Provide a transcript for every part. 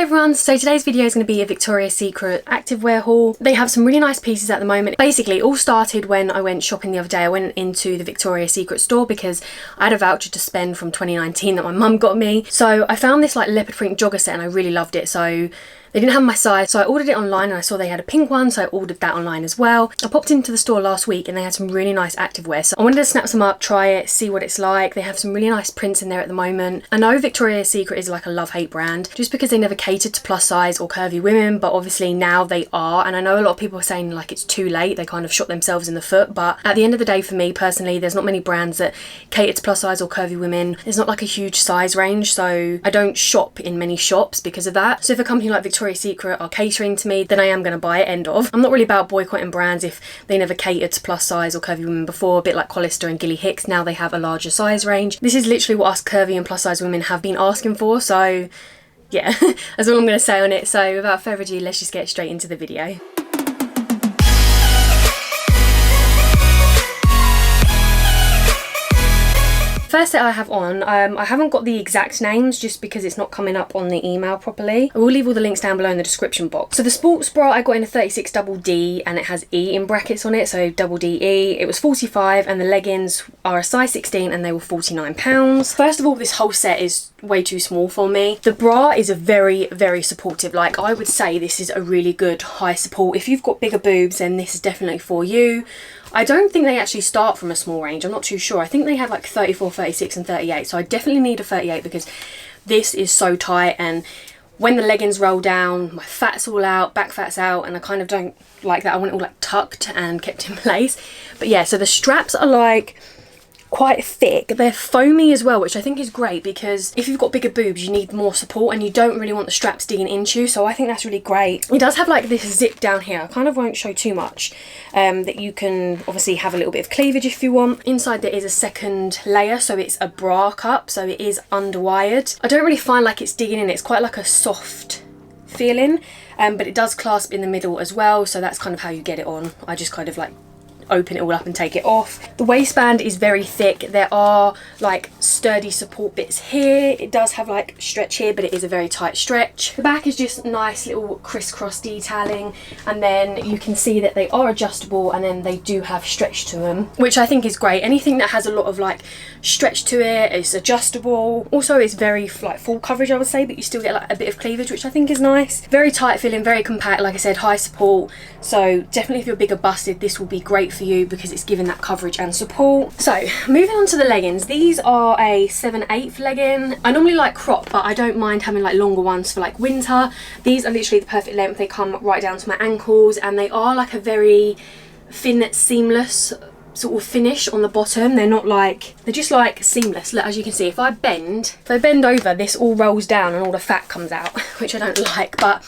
Hi everyone, so today's video is going to be a Victoria's Secret activewear haul. They have some really nice pieces at the moment. Basically, it all started when I went shopping the other day. I went into the Victoria's Secret store because I had a voucher to spend from 2019 that my mum got me. So I found this like leopard print jogger set and I really loved it. So they didn't have my size, so I ordered it online and I saw they had a pink one, so I ordered that online as well. I popped into the store last week and they had some really nice activewear, so I wanted to snap some up, try it, see what it's like. They have some really nice prints in there at the moment. I know Victoria's Secret is like a love-hate brand, just because they never catered to plus size or curvy women, but obviously now they are, and I know a lot of people are saying like it's too late, they kind of shot themselves in the foot, but at the end of the day for me personally, there's not many brands that cater to plus size or curvy women. There's not like a huge size range, so I don't shop in many shops because of that. So if a company like Victoria's Secret are catering to me, then I am going to buy it, end of. I'm not really about boycotting brands if they never catered to plus size or curvy women before, a bit like Hollister and Gilly Hicks. Now they have a larger size range. This is literally what us curvy and plus size women have been asking for, so yeah, that's all I'm going to say on it. So without further ado, let's just get straight into the video. First set I have on, I haven't got the exact names just because it's not coming up on the email properly. I will leave all the links down below in the description box. So the sports bra I got in a 36 double D and it has E in brackets on it, so double DE. It was 45 and the leggings are a size 16 and they were £49. First of all, this whole set is way too small for me. The bra is a very, very supportive. Like I would say this is a really good high support. If you've got bigger boobs, then this is definitely for you. I don't think they actually start from a small range. I'm not too sure. I think they had like 34, 36 and 38. So I definitely need a 38 because this is so tight, and when the leggings roll down, my fat's all out, back fat's out, and I kind of don't like that. I want it all like tucked and kept in place. But yeah, so the straps are like quite thick. They're foamy as well, which I think is great because if you've got bigger boobs you need more support and you don't really want the straps digging into you, so I think that's really great. It does have like this zip down here. I kind of won't show too much, that you can obviously have a little bit of cleavage if you want. Inside there is a second layer, so it's a bra cup, so it is underwired. I don't really find like it's digging in. It's quite like a soft feeling, but it does clasp in the middle as well, so that's kind of how you get it on. I just kind of like open it all up and take it off. The waistband is very thick. There are like sturdy support bits here. It does have like stretch here, but it is a very tight stretch. The back is just nice little crisscross detailing, and then you can see that they are adjustable and then they do have stretch to them, which I think is great. Anything that has a lot of like stretch to it is adjustable. Also it's very like full coverage I would say, but you still get like a bit of cleavage, which I think is nice. Very tight fitting, very compact, like I said, high support. So definitely if you're bigger busted, this will be great for you because it's giving that coverage and support. So moving on to the leggings, these are a 7/8 legging. I normally like crop, but I don't mind having like longer ones for like winter. These are literally the perfect length. They come right down to my ankles and they are like a very thin, seamless sort of finish on the bottom. They're not like, they're just like seamless. Look, as you can see, if I bend over, this all rolls down and all the fat comes out, which I don't like, but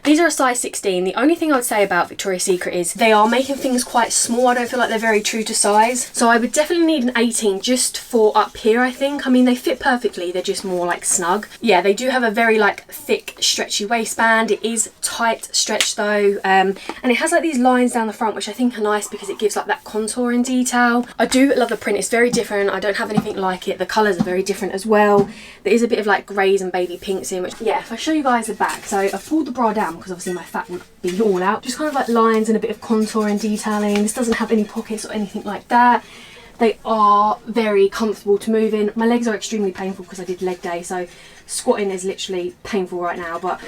these are a size 16. The only thing I would say about Victoria's Secret is they are making things quite small. I don't feel like they're very true to size. So I would definitely need an 18 just for up here, I think. I mean, they fit perfectly. They're just more like snug. Yeah, they do have a very like thick, stretchy waistband. It is tight stretch though. And it has like these lines down the front, which I think are nice because it gives like that contouring detail. I do love the print. It's very different. I don't have anything like it. The colours are very different as well. There is a bit of like greys and baby pinks in, which, yeah, if I show you guys the back. So I've pulled the bra down because obviously my fat would be all out. Just kind of like lines and a bit of contour and detailing. This doesn't have any pockets or anything like that. They are very comfortable to move in. My legs are extremely painful because I did leg day, so squatting is literally painful right now, but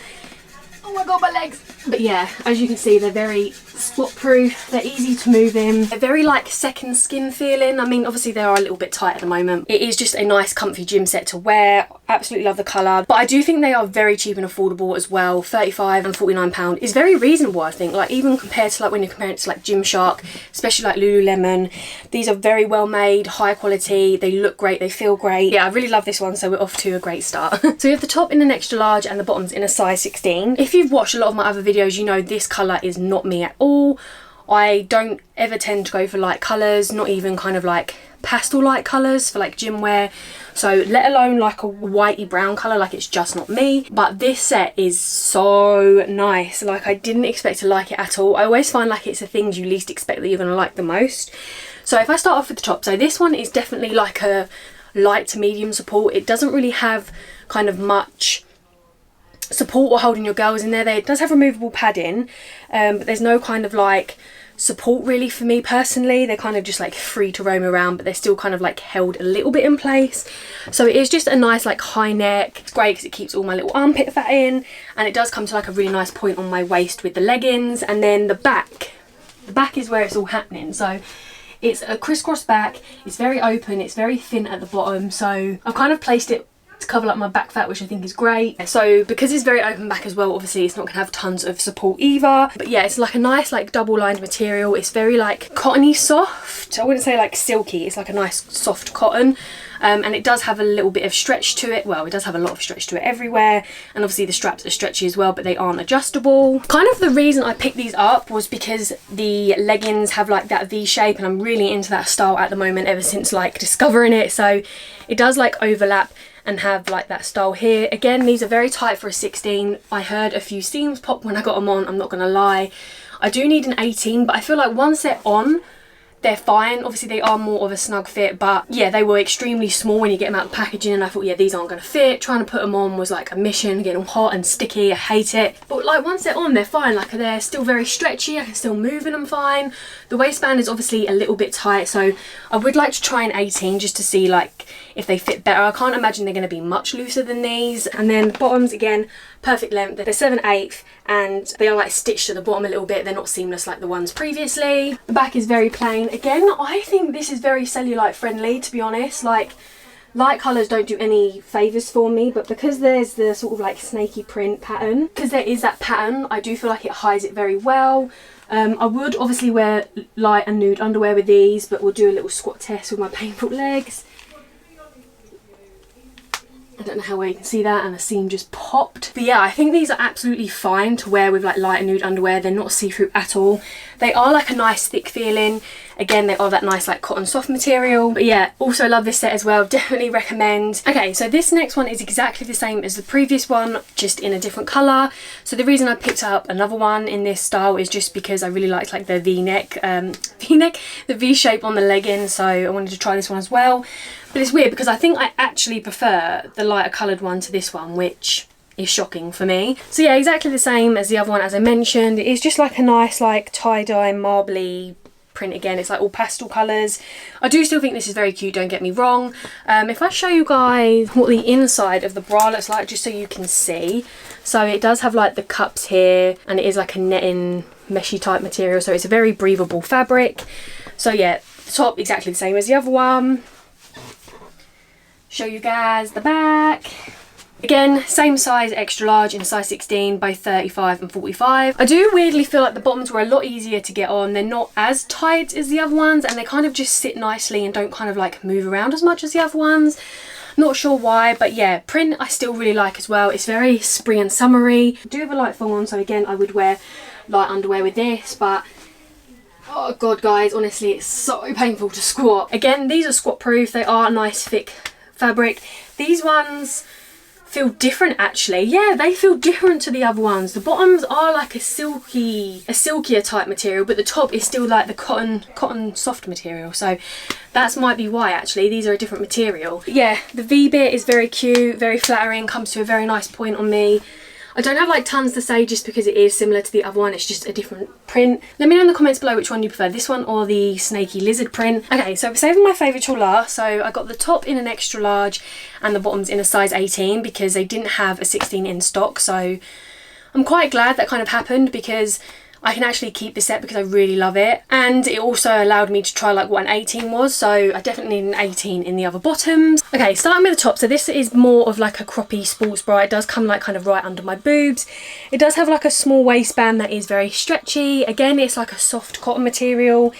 oh my god, my legs. But yeah, as you can see, they're very squat proof. They're easy to move in. They're very like second skin feeling. I mean, obviously they are a little bit tight at the moment. It is just a nice comfy gym set to wear. Absolutely love the colour, but I do think they are very cheap and affordable as well. 35 and £49 is very reasonable, I think. Like even compared to like when you're comparing it to like Gymshark, especially like Lululemon, these are very well made, high quality. They look great, they feel great. Yeah, I really love this one, so we're off to a great start. So we have the top in an extra large and the bottoms in a size 16. If you've watched a lot of my other videos, you know this colour is not me at all. I don't ever tend to go for light colours, not even kind of like pastel light colours for like gym wear, so let alone like a whitey brown colour, like it's just not me. But this set is so nice. Like I didn't expect to like it at all. I always find like it's the things you least expect that you're going to like the most. So if I start off with the top, so this one is definitely like a light to medium support. It doesn't really have kind of much support or holding your girls in there. It does have removable padding, but there's no kind of like support really for me personally. They're kind of just like free to roam around, but they're still kind of like held a little bit in place. So it is just a nice like high neck. It's great because it keeps all my little armpit fat in, and it does come to like a really nice point on my waist with the leggings. And then the back is where it's all happening. So it's a crisscross back, it's very open, it's very thin at the bottom, so I've kind of placed it to cover up my back fat, which I think is great. So because it's very open back as well, obviously it's not gonna have tons of support either, but yeah, it's like a nice like double lined material. It's very like cottony soft. I wouldn't say like silky, it's like a nice soft cotton. And it does have a little bit of stretch to it. Well, it does have a lot of stretch to it everywhere, and obviously the straps are stretchy as well, but they aren't adjustable. Kind of the reason I picked these up was because the leggings have like that V shape, and I'm really into that style at the moment ever since like discovering it. So it does like overlap and have like that style here. Again, these are very tight for a 16. I heard a few seams pop when I got them on, I'm not gonna lie. I do need an 18, but I feel like once they're on, they're fine. Obviously they are more of a snug fit, but yeah, they were extremely small when you get them out of the packaging, and I thought, yeah, these aren't going to fit. Trying to put them on was like a mission, getting them hot and sticky. I hate it. But like once they're on, they're fine. Like they're still very stretchy. I can still move in them fine. The waistband is obviously a little bit tight, so I would like to try an 18 just to see like if they fit better. I can't imagine they're going to be much looser than these. And then the bottoms, again, perfect length. They're 7/8 and they are like stitched at the bottom a little bit. They're not seamless like the ones previously. The back is very plain. Again, I think this is very cellulite friendly, to be honest. Like light colours don't do any favours for me, but because there's the sort of like snaky print pattern, because there is that pattern, I do feel like it hides it very well. I would obviously wear light and nude underwear with these, but we'll do a little squat test with my painful legs. I don't know how well you can see that, and the seam just popped. But yeah, I think these are absolutely fine to wear with like light and nude underwear. They're not see-through at all. They are like a nice thick feeling. Again, they are that nice like cotton soft material. But yeah, also love this set as well. Definitely recommend. Okay, so this next one is exactly the same as the previous one, just in a different colour. So the reason I picked up another one in this style is just because I really liked like the V-neck, the V shape on the legging. So I wanted to try this one as well. But it's weird because I think I actually prefer the lighter coloured one to this one, which is shocking for me. So yeah, exactly the same as the other one, as I mentioned. It is just like a nice like tie-dye marbly print again. It's like all pastel colours. I do still think this is very cute, don't get me wrong. If I show you guys what the inside of the bra looks like, just so you can see. So it does have like the cups here, and it is like a netting meshy type material, so it's a very breathable fabric. So yeah, the top exactly the same as the other one. Show you guys the back. Again, same size, extra large in size 16, both 35 and 45. I do weirdly feel like the bottoms were a lot easier to get on. They're not as tight as the other ones, and they kind of just sit nicely and don't kind of like move around as much as the other ones. Not sure why, but yeah, print I still really like as well. It's very spring and summery. I do have a light thong on, so again, I would wear light underwear with this, but oh god guys, honestly, it's so painful to squat. Again, these are squat proof. They are a nice thick fabric. These ones feel different actually. Yeah, they feel different to the other ones. The bottoms are like a silkier type material, but the top is still like the cotton soft material. So that might be why actually. These are a different material. But yeah, the V bit is very cute, very flattering, comes to a very nice point on me. I don't have like tons to say just because it is similar to the other one, it's just a different print. Let me know in the comments below which one you prefer, this one or the snaky lizard print. Okay, so we're saving my favourite till last. So I got the top in an extra large and the bottoms in a size 18 because they didn't have a 16 in stock. So I'm quite glad that kind of happened because I can actually keep this set because I really love it. And it also allowed me to try like what an 18 was. So I definitely need an 18 in the other bottoms. Okay, starting with the top. So this is more of like a croppy sports bra. It does come like kind of right under my boobs. It does have like a small waistband that is very stretchy. Again, it's like a soft cotton material.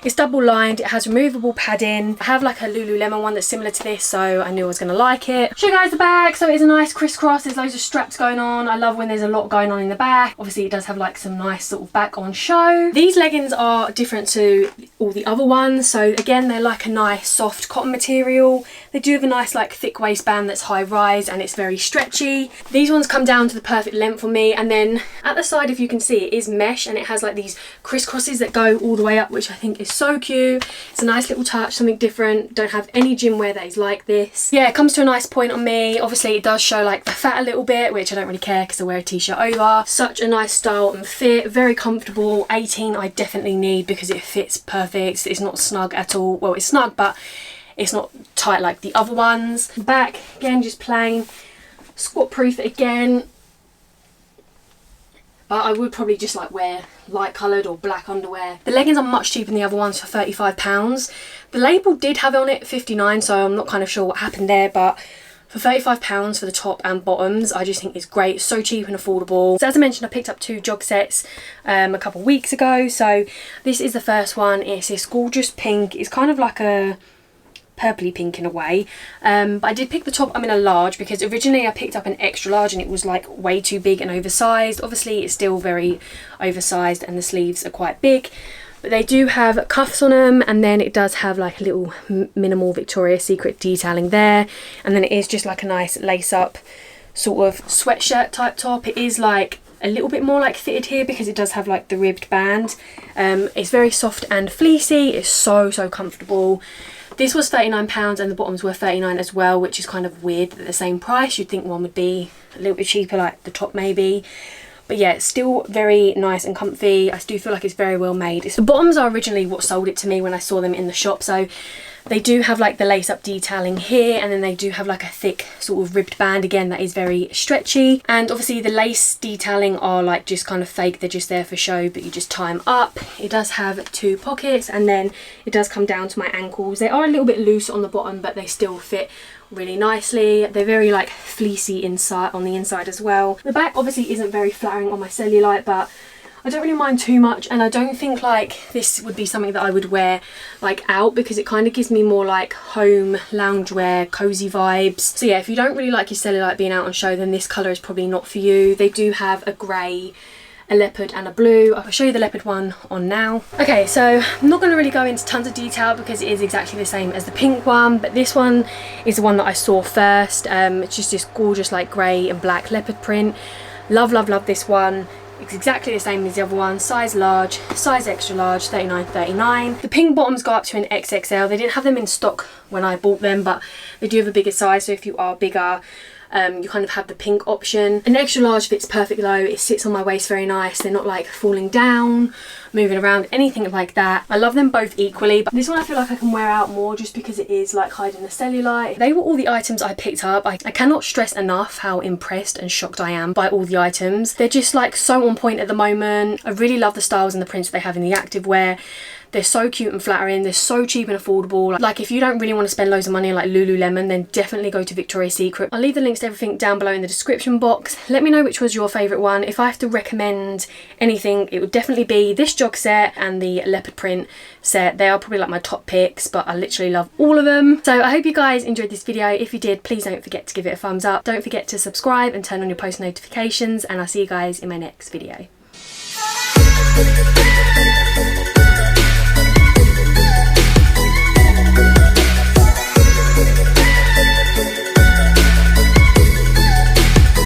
It's double lined, it has removable padding. I have like a Lululemon one that's similar to this, so I knew I was gonna like it. Show you guys the back. So it is a nice crisscross, there's loads of straps going on. I love when there's a lot going on in the back. Obviously it does have like some nice sort of back on show. These leggings are different to all the other ones. So again, they're like a nice soft cotton material. They do have a nice like thick waistband that's high rise and it's very stretchy. These ones come down to the perfect length for me, and then at the side, if you can see, it is mesh and it has like these crisscrosses that go all the way up, which I think is so cute. It's a nice little touch, something different. Don't have any gym wear that is like this. Yeah, it comes to a nice point on me. Obviously it does show like the fat a little bit, which I don't really care because I wear a t-shirt over. Such a nice style and fit, very comfortable. 18 I definitely need because it fits perfect. It's not snug at all. Well, it's snug, but it's not tight like the other ones. Back, again, just plain. Squat proof again. But I would probably just like wear light coloured or black underwear. The leggings are much cheaper than the other ones for £35. The label did have it on it 59, so I'm not kind of sure what happened there, but for £35 for the top and bottoms, I just think it's great. So cheap and affordable. So as I mentioned, I picked up 2 jog sets a couple of weeks ago. So this is the first one. It's this gorgeous pink. It's kind of like a purpley pink in a way, but I did pick the top. I'm in a large because originally I picked up an extra large and it was like way too big and oversized. Obviously it's still very oversized and the sleeves are quite big, but they do have cuffs on them, and then it does have like a little minimal Victoria's Secret detailing there, and then it is just like a nice lace up sort of sweatshirt type top. It is like a little bit more like fitted here because it does have like the ribbed band. It's very soft and fleecy. It's so comfortable. This was £39 and the bottoms were £39 as well, which is kind of weird at the same price. You'd think one would be a little bit cheaper, like the top maybe. But yeah, it's still very nice and comfy. I do feel like it's very well made. The bottoms are originally what sold it to me when I saw them in the shop. So they do have like the lace up detailing here, and then they do have like a thick sort of ribbed band again that is very stretchy. And obviously the lace detailing are like just kind of fake. They're just there for show, but you just tie them up. It does have 2 pockets, and then it does come down to my ankles. They are a little bit loose on the bottom, but they still fit really nicely. They're very like fleecy inside on the inside as well. The back obviously isn't very flattering on my cellulite, but I don't really mind too much, and I don't think like this would be something that I would wear like out, because it kind of gives me more like home loungewear cozy vibes. So yeah, if you don't really like your cellulite being out on show, then this colour is probably not for you. They do have a grey, a leopard and a blue. I'll show you the leopard one on now. Okay, so I'm not going to really go into tons of detail because it is exactly the same as the pink one, but this one is the one that I saw first. It's just this gorgeous like grey and black leopard print. Love this one. It's exactly the same as the other one. Size large, size extra large, $39.39. The pink bottoms go up to an XXL. They didn't have them in stock when I bought them, but they do have a bigger size, so if you are bigger, you kind of have the pink option. An extra large fits perfectly low. It sits on my waist very nice. They're not like falling down, moving around, anything like that. I love them both equally, but this one I feel like I can wear out more just because it is like hiding the cellulite. They were all the items I picked up. I cannot stress enough how impressed and shocked I am by all the items. They're just like so on point at the moment. I really love the styles and the prints they have in the activewear. They're so cute and flattering. They're so cheap and affordable. Like if you don't really want to spend loads of money on like Lululemon, then definitely go to Victoria's Secret. I'll leave the links to everything down below in the description box. Let me know which was your favourite one. If I have to recommend anything, it would definitely be this jog set and the leopard print set. They are probably like my top picks, but I literally love all of them. So I hope you guys enjoyed this video. If you did, please don't forget to give it a thumbs up. Don't forget to subscribe and turn on your post notifications, and I'll see you guys in my next video.